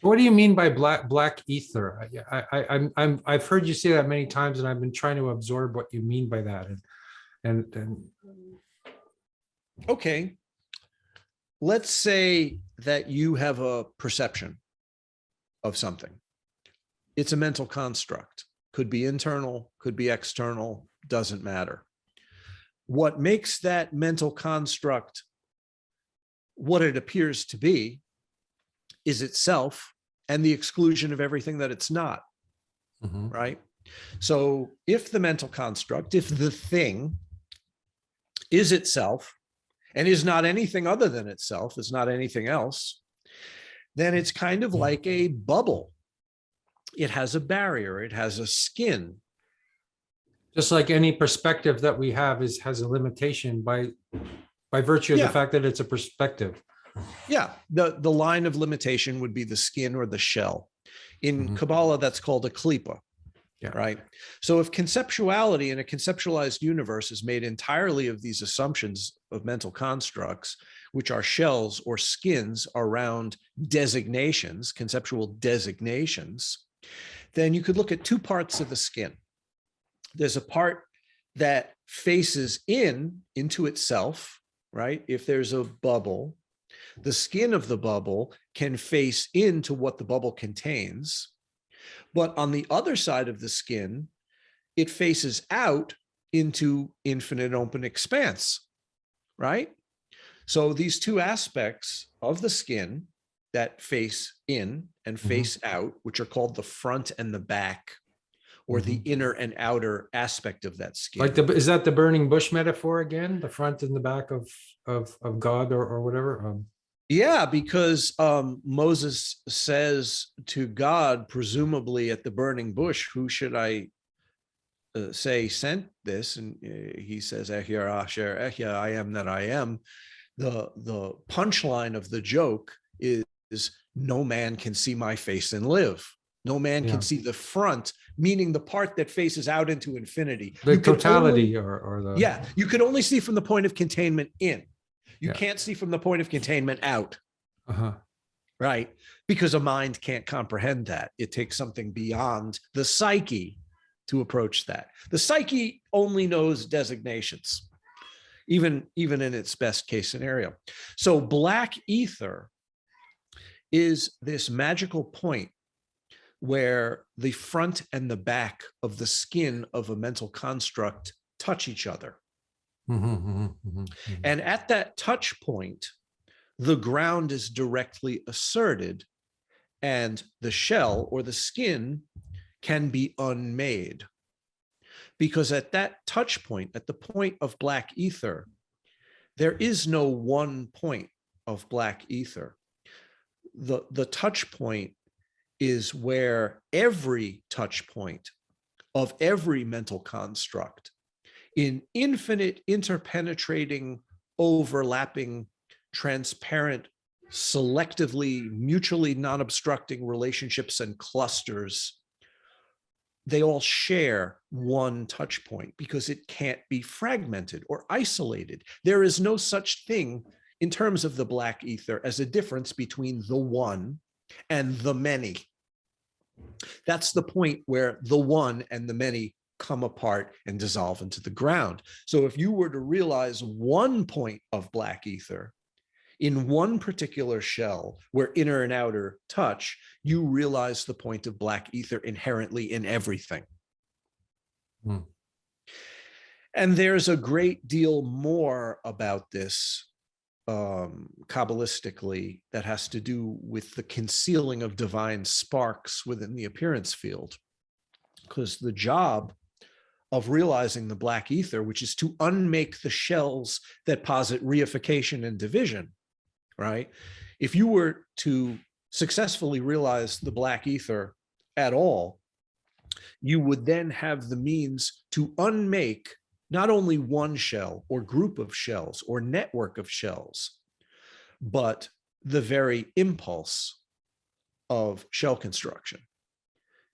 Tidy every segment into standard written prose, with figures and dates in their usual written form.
What do you mean by black ether? I've heard you say that many times, and I've been trying to absorb what you mean by that. And Okay, let's say that you have a perception of something. It's a mental construct. Could be internal, could be external, doesn't matter. What makes that mental construct what it appears to be is itself and the exclusion of everything that it's not, right? So if the mental construct, if the thing is itself and is not anything other than itself, is not anything else, then it's kind of like a bubble. It has a barrier, it has a skin. Just like any perspective that we have has a limitation by virtue of the fact that it's a perspective. Yeah, the line of limitation would be the skin or the shell. In Kabbalah, that's called a klipa, right? So if conceptuality in a conceptualized universe is made entirely of these assumptions of mental constructs, which are shells or skins around designations, conceptual designations, then you could look at two parts of the skin. There's a part that faces into itself, right? If there's a bubble, the skin of the bubble can face into what the bubble contains. But on the other side of the skin, it faces out into infinite open expanse, right? So these two aspects of the skin that face in and face out, which are called the front and the back, or the inner and outer aspect of that skin. Like is that the burning bush metaphor again? The front and the back of God or whatever? Yeah, because Moses says to God, presumably at the burning bush, who should I say sent this? And he says, Ehya Asher Ehya, I am that I am. The punchline of the joke is no man can see my face and live. No man can see the front, meaning the part that faces out into infinity. The totality or the... Yeah, you can only see from the point of containment in. You can't see from the point of containment out, right? Because a mind can't comprehend that. It takes something beyond the psyche to approach that. The psyche only knows designations, even in its best case scenario. So black ether is this magical point where the front and the back of the skin of a mental construct touch each other. And at that touch point, the ground is directly asserted and the shell or the skin can be unmade. Because at that touch point, at the point of black ether, there is no one point of black ether. The touch point is where every touch point of every mental construct in infinite, interpenetrating, overlapping, transparent, selectively, mutually non-obstructing relationships and clusters, they all share one touch point because it can't be fragmented or isolated. There is no such thing in terms of the black ether as a difference between the one and the many. That's the point where the one and the many come apart and dissolve into the ground. So if you were to realize one point of black ether in one particular shell where inner and outer touch, you realize the point of black ether inherently in everything. And there's a great deal more about this Kabbalistically that has to do with the concealing of divine sparks within the appearance field. Because the job of realizing the black ether, which is to unmake the shells that posit reification and division, right? If you were to successfully realize the black ether at all, you would then have the means to unmake not only one shell or group of shells or network of shells, but the very impulse of shell construction,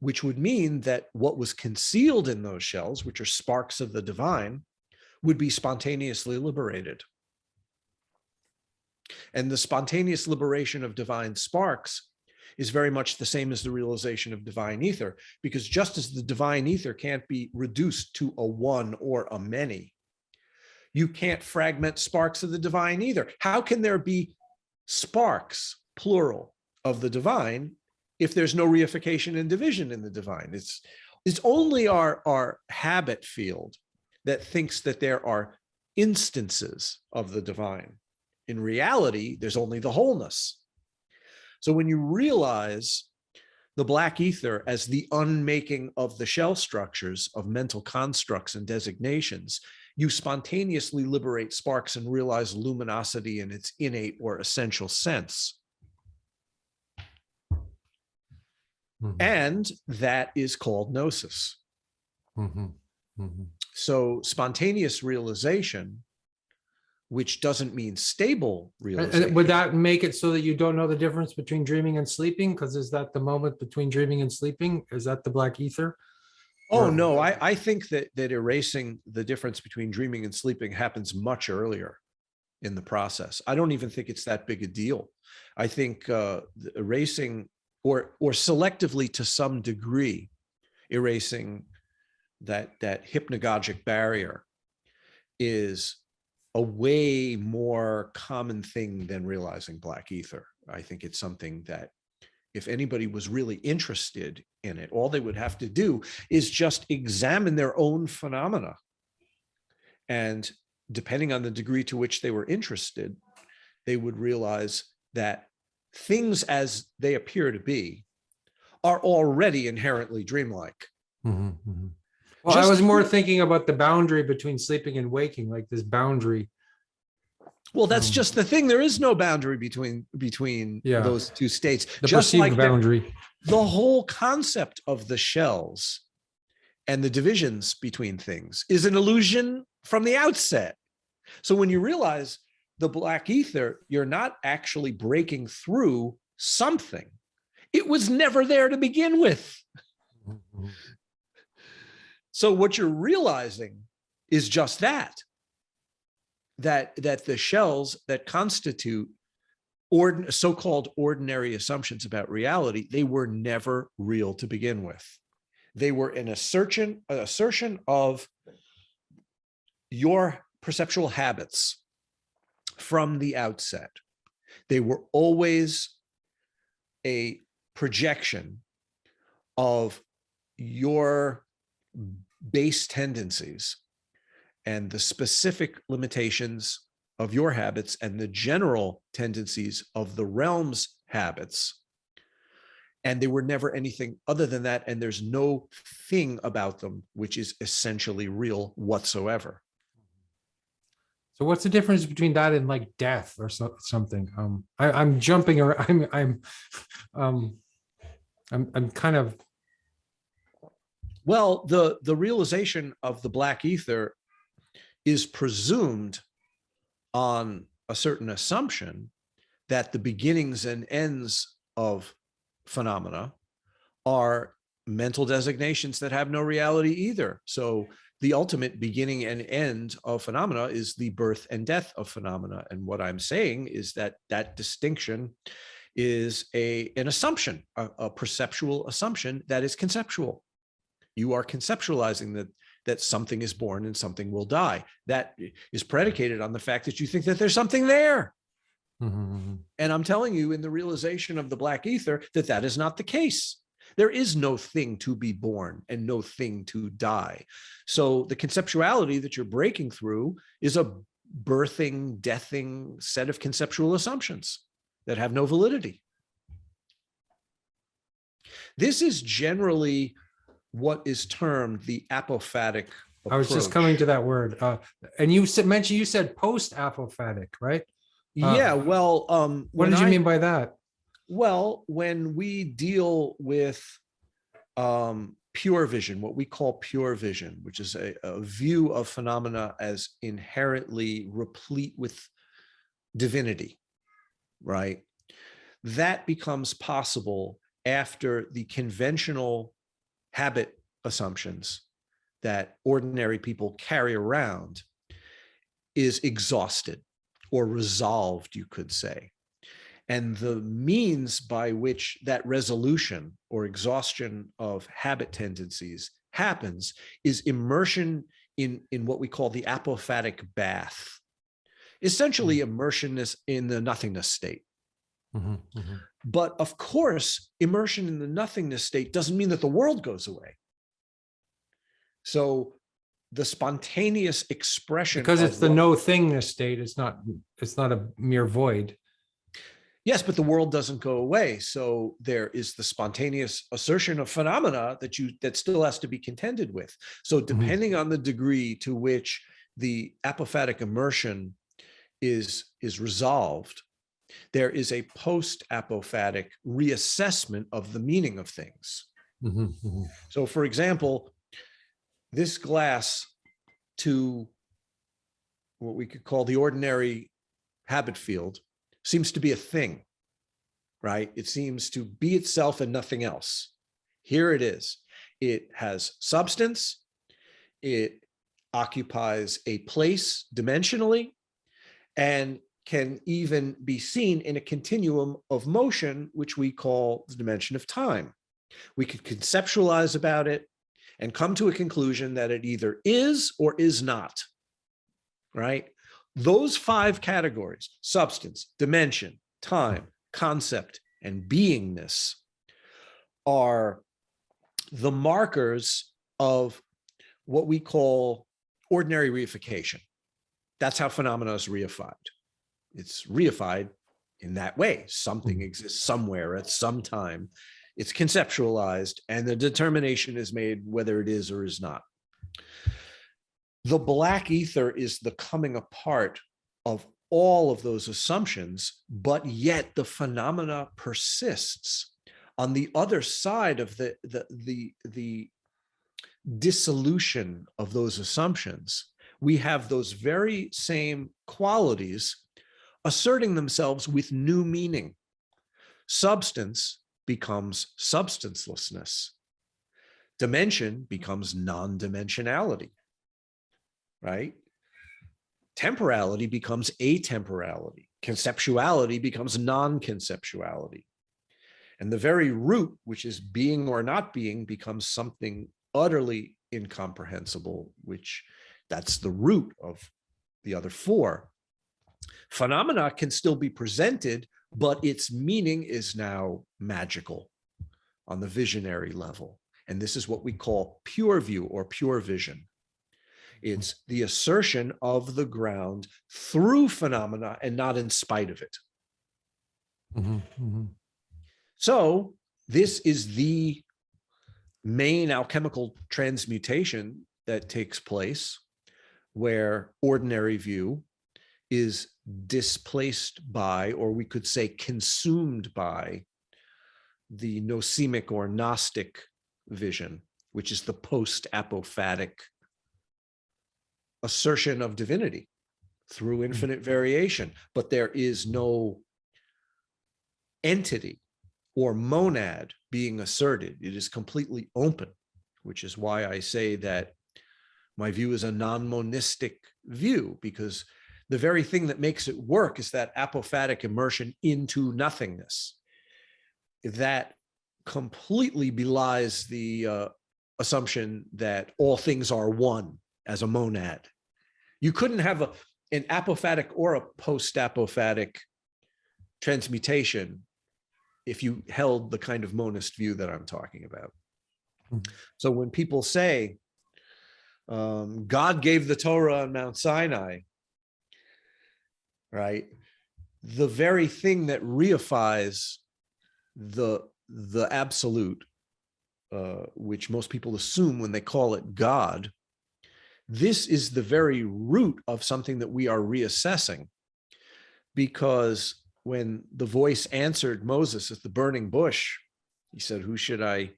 which would mean that what was concealed in those shells, which are sparks of the divine, would be spontaneously liberated. And the spontaneous liberation of divine sparks is very much the same as the realization of divine ether, because just as the divine ether can't be reduced to a one or a many, you can't fragment sparks of the divine either. How can there be sparks, plural, of the divine if there's no reification and division in the divine? It's only our habit field that thinks that there are instances of the divine. In reality, there's only the wholeness. So when you realize the black ether as the unmaking of the shell structures of mental constructs and designations, you spontaneously liberate sparks and realize luminosity in its innate or essential sense. Mhm. And that is called gnosis. Mhm. Mhm. So spontaneous realization, which doesn't mean stable realization. And would that make it so that you don't know the difference between dreaming and sleeping? Because is that the moment between dreaming and sleeping? Is that the black ether? Oh, Or- no, I think that erasing the difference between dreaming and sleeping happens much earlier in the process. I don't even think it's that big a deal. I think erasing or selectively to some degree, erasing that hypnagogic barrier is a way more common thing than realizing black ether. I think it's something that if anybody was really interested in it, all they would have to do is just examine their own phenomena. And depending on the degree to which they were interested, they would realize that things as they appear to be are already inherently dreamlike. Mhm. Mhm. Well, I Just was more here- thinking about the boundary between sleeping and waking, like this boundary. Well, that's Um, just the thing. There is no boundary between Yeah. those two states. The Just perceived like boundary. the whole concept of the shells and the divisions between things is an illusion from the outset. So when you realize the black ether, you're not actually breaking through something. It was never there to begin with. Mhm. So what you're realizing is just that the shells that constitute so-called ordinary assumptions about reality, they were never real to begin with. They were an assertion of your perceptual habits from the outset. They were always a projection of your base tendencies and the specific limitations of your habits and the general tendencies of the realm's habits. And they were never anything other than that. And there's no thing about them which is essentially real whatsoever. So what's the difference between that and like death or something? I'm jumping around. Um, I'm kind of. Well, the realization of the black ether is presumed on a certain assumption that the beginnings and ends of phenomena are mental designations that have no reality either. So the ultimate beginning and end of phenomena is the birth and death of phenomena. And what I'm saying is that that distinction is an assumption, a perceptual assumption that is conceptual. You are conceptualizing that something is born and something will die. That is predicated on the fact that you think that there's something there. Mhm. And I'm telling you, in the realization of the black ether, that is not the case. There is no thing to be born and no thing to die. So the conceptuality that you're breaking through is a birthing, deathing set of conceptual assumptions that have no validity. This is generally what is termed the apophatic approach. I was just coming to that word. And you said post-apophatic, right? Yeah, well, What did you mean by that? Well, when we deal with pure vision, what we call pure vision, which is a view of phenomena as inherently replete with divinity, right? That becomes possible after the conventional habit assumptions that ordinary people carry around is exhausted or resolved, you could say. And the means by which that resolution or exhaustion of habit tendencies happens is immersion in what we call the apophatic bath, essentially immersion in the nothingness state. Mhm, mhm. But of course, immersion in the nothingness state doesn't mean that the world goes away. So the spontaneous expression Because it's of the what, no thingness state. It's not a mere void. yes, but the world doesn't go away. So there is the spontaneous assertion of phenomena that still has to be contended with. So depending on the degree to which the apophatic immersion is resolved, there is a post-apophatic reassessment of the meaning of things. Mhm, mhm. So for example, this glass to what we could call the ordinary habit field seems to be a thing, right? It seems to be itself and nothing else. Here it is. It has substance. It occupies a place dimensionally and can even be seen in a continuum of motion, which we call the dimension of time. We could conceptualize about it and come to a conclusion that it either is or is not, right? Those 5 categories, substance, dimension, time, concept, and beingness, are the markers of what we call ordinary reification. That's how phenomena is reified. It's reified in that way. Something exists somewhere at some time. It's conceptualized, and the determination is made whether it is or is not. The black ether is the coming apart of all of those assumptions, but yet the phenomena persists. On the other side of the dissolution of those assumptions, we have those very same qualities asserting themselves with new meaning. Substance becomes substancelessness. Dimension becomes non-dimensionality, right? Temporality becomes atemporality. Conceptuality becomes non-conceptuality. And the very root, which is being or not being, becomes something utterly incomprehensible, which that's the root of the other 4. Phenomena can still be presented, but its meaning is now magical on the visionary level. And this is what we call pure view or pure vision. It's the assertion of the ground through phenomena and not in spite of it. Mhm, mhm. So this is the main alchemical transmutation that takes place, where ordinary view is displaced by, or we could say consumed by, the nosemic or Gnostic vision, which is the post-apophatic assertion of divinity through infinite variation. But there is no entity or monad being asserted. It is completely open, which is why I say that my view is a non-monistic view, because the very thing that makes it work is that apophatic immersion into nothingness. That completely belies the assumption that all things are one as a monad. You couldn't have an apophatic or a post-apophatic transmutation if you held the kind of monist view that I'm talking about. So when people say, God gave the Torah on Mount Sinai, right? The very thing that reifies the absolute, which most people assume when they call it God, this is the very root of something that we are reassessing. Because when the voice answered Moses at the burning bush, he said, who should I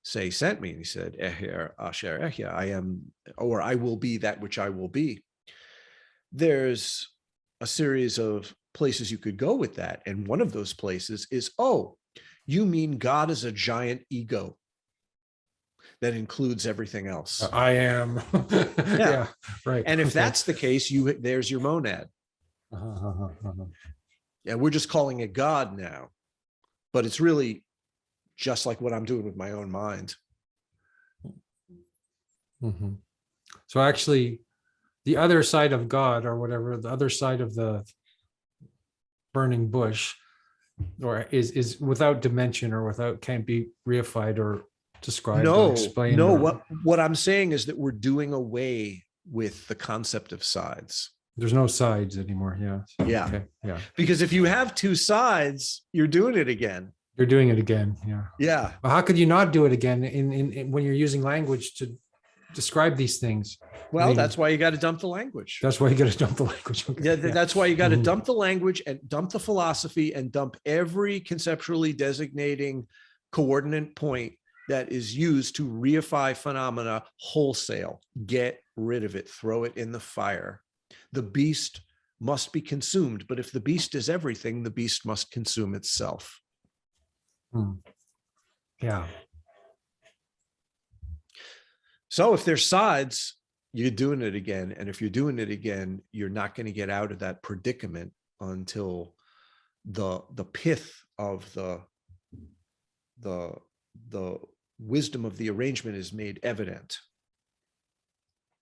say sent me? And he said, Eher Asher Ehya, I am, or I will be that which I will be. There's a series of places you could go with that. And one of those places is, oh, you mean God is a giant ego that includes everything else. I am. Yeah, right. And if Okay. that's the case, there's your monad. Uh-huh, uh-huh, uh-huh. Yeah, we're just calling it God now, but it's really just like what I'm doing with my own mind. Mhm. So actually, the other side of God, or whatever, the other side of the burning bush, or is without dimension, or without, can't be reified or described or No, explained, no. or What I'm saying is that we're doing away with the concept of sides. there's no sides anymore. Yeah. Yeah. Okay. Yeah. Because if you have two sides, you're doing it again. You're doing it again. Yeah. Yeah. Well, how could you not do it again in when you're using language to describe these things? Well, mean, that's why you got to dump the language. That's why you got to dump the language. Okay. Yeah, that's why you got to Mhm. dump the language and dump the philosophy and dump every conceptually designating coordinate point that is used to reify phenomena wholesale. Get rid of it. Throw it in the fire. The beast must be consumed, but if the beast is everything, the beast must consume itself. Hmm. Yeah. So if there's sides, you're doing it again. And if you're doing it again, you're not going to get out of that predicament until the pith of the wisdom of the arrangement is made evident.